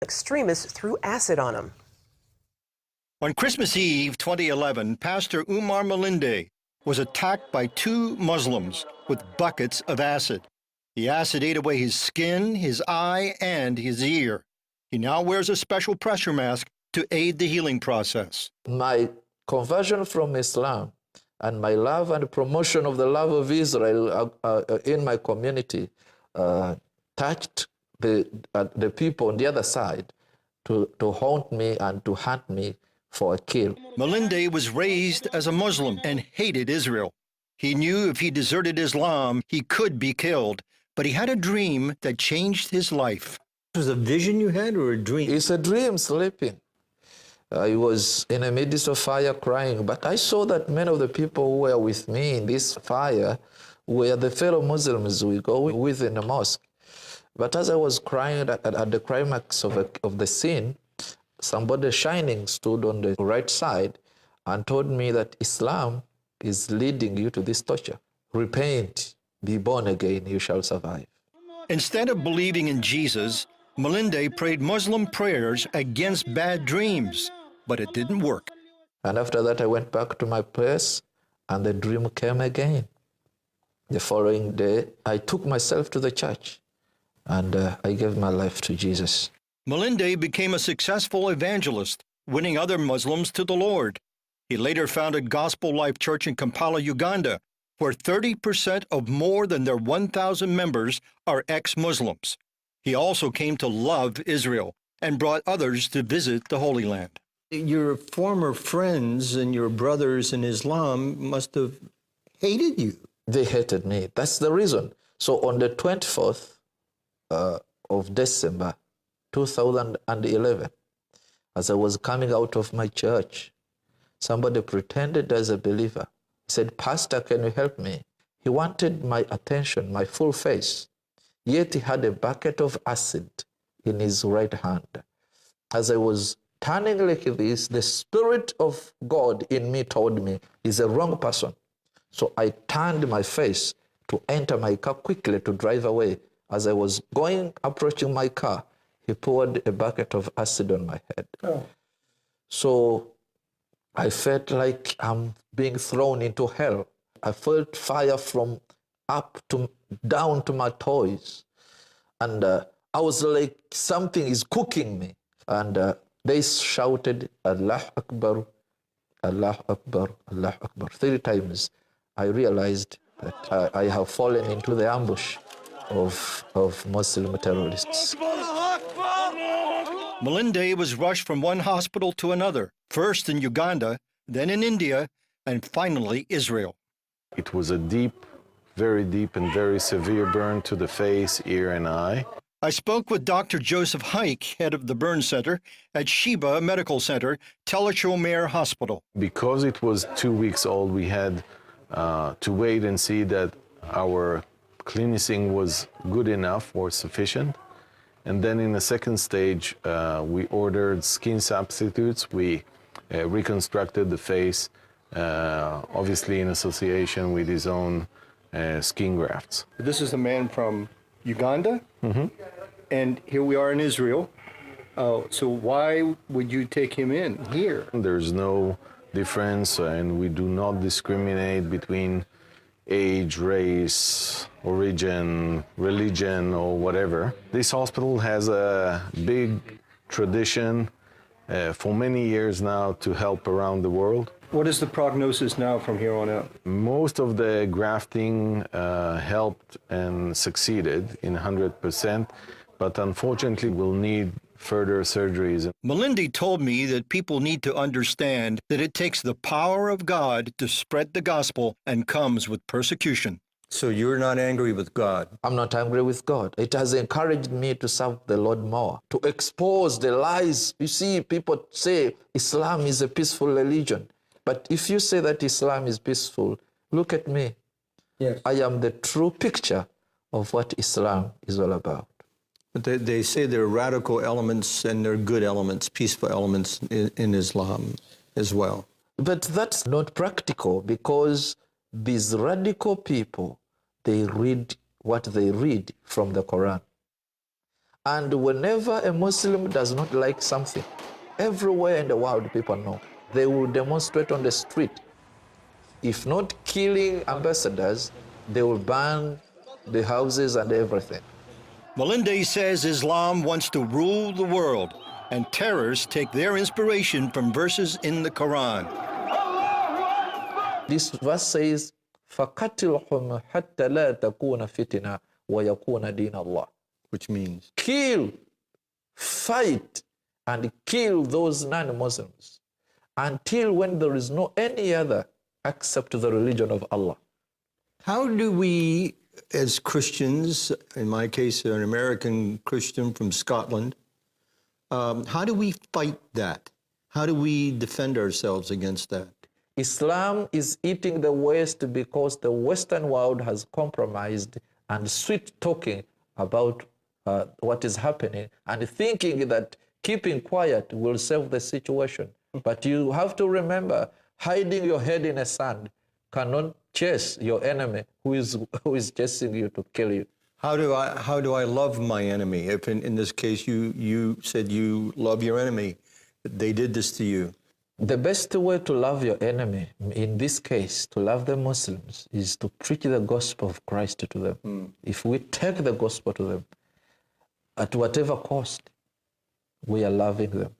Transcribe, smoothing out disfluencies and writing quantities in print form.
Extremists threw acid on him. On Christmas Eve 2011, Pastor Umar Malinde was attacked by two Muslims with buckets of acid. The acid ate away his skin, his eye, and his ear. He now wears a special pressure mask to aid the healing process. My conversion from Islam and my love and promotion of the love of Israel in my community touched the people on the other side to haunt me and to hunt me for a kill. Malinde was raised as a Muslim and hated Israel. He knew if he deserted Islam, he could be killed, but he had a dream that changed his life. Was it a vision you had or a dream? It's a dream, sleeping. I was in the midst of fire crying, but I saw that many of the people who were with me in this fire were the fellow Muslims we go with in the mosque. But as I was crying at the climax of the scene, somebody shining stood on the right side and told me that Islam is leading you to this torture. Repent, be born again, you shall survive. Instead of believing in Jesus, Malinde prayed Muslim prayers against bad dreams, but it didn't work. And after that, I went back to my place, and the dream came again. The following day, I took myself to the church, and I gave my life to Jesus. Malinde became a successful evangelist, winning other Muslims to the Lord. He later founded Gospel Life Church in Kampala, Uganda, where 30% of more than their 1,000 members are ex-Muslims. He also came to love Israel and brought others to visit the Holy Land. Your former friends and your brothers in Islam must have hated you. They hated me. That's the reason. So on the 24th of December 2011, as I was coming out of my church, somebody pretended as a believer. He said, "Pastor, can you help me?" He wanted my attention, my full face. Yet he had a bucket of acid in his right hand. As I was turning like this, the Spirit of God in me told me, he's a wrong person. So I turned my face to enter my car quickly to drive away. As I was approaching my car, he poured a bucket of acid on my head. Oh. So I felt like I'm being thrown into hell. I felt fire from up to down to my toes. And I was like, something is cooking me. And they shouted, Allah Akbar, Allah Akbar, Allah Akbar, 3 times. I realized that I have fallen into the ambush of Muslim terrorists. Malinde was rushed from one hospital to another, first in Uganda, then in India, and finally Israel. It was a deep, very deep and very severe burn to the face, ear, and eye. I spoke with Dr. Joseph Hike, head of the burn center at Sheba Medical Center, Tel Shomer Hospital. Because it was 2 weeks old, we had to wait and see that our cleansing was good enough or sufficient. And then in the second stage, we ordered skin substitutes. We reconstructed the face, obviously in association with his own skin grafts. This is a man from Uganda, and here we are in Israel. So why would you take him in here? There's no difference, and we do not discriminate between age, race, origin, religion, or whatever. This hospital has a big tradition for many years now to help around the world. What is the prognosis now from here on out? Most of the grafting helped and succeeded in 100%, but unfortunately we'll need further surgeries. Malinde told me that people need to understand that it takes the power of God to spread the gospel and comes with persecution. So you're not angry with God? I'm not angry with God. It has encouraged me to serve the Lord more, to expose the lies. You see, people say Islam is a peaceful religion. But if you say that Islam is peaceful, look at me. Yes. I am the true picture of what Islam is all about. But they say there are radical elements and there are good elements, peaceful elements in Islam as well. But that's not practical, because these radical people, they read what they read from the Quran. And whenever a Muslim does not like something, everywhere in the world people know, they will demonstrate on the street. If not killing ambassadors, they will burn the houses and everything. Melinde says Islam wants to rule the world, and terrorists take their inspiration from verses in the Quran. This verse says, فَقَتِلْهُمْ حَتَّى لَا تَكُونَ فِتْنَةً وَيَكُونَ دِينَ اللَّهِ. Which means Kill, fight, and kill those non-Muslims until when there is no any other except the religion of Allah. how do we, as Christians, in my case, an American Christian from Scotland, how do we fight that? How do we defend ourselves against that? Islam is eating the West because the Western world has compromised and sweet-talking about what is happening and thinking that keeping quiet will solve the situation. But you have to remember, hiding your head in the sand cannot chase your enemy who is chasing you to kill you. How do I love my enemy? If in this case you said you love your enemy, they did this to you. The best way to love your enemy, in this case, to love the Muslims, is to preach the gospel of Christ to them. If we take the gospel to them, at whatever cost, we are loving them.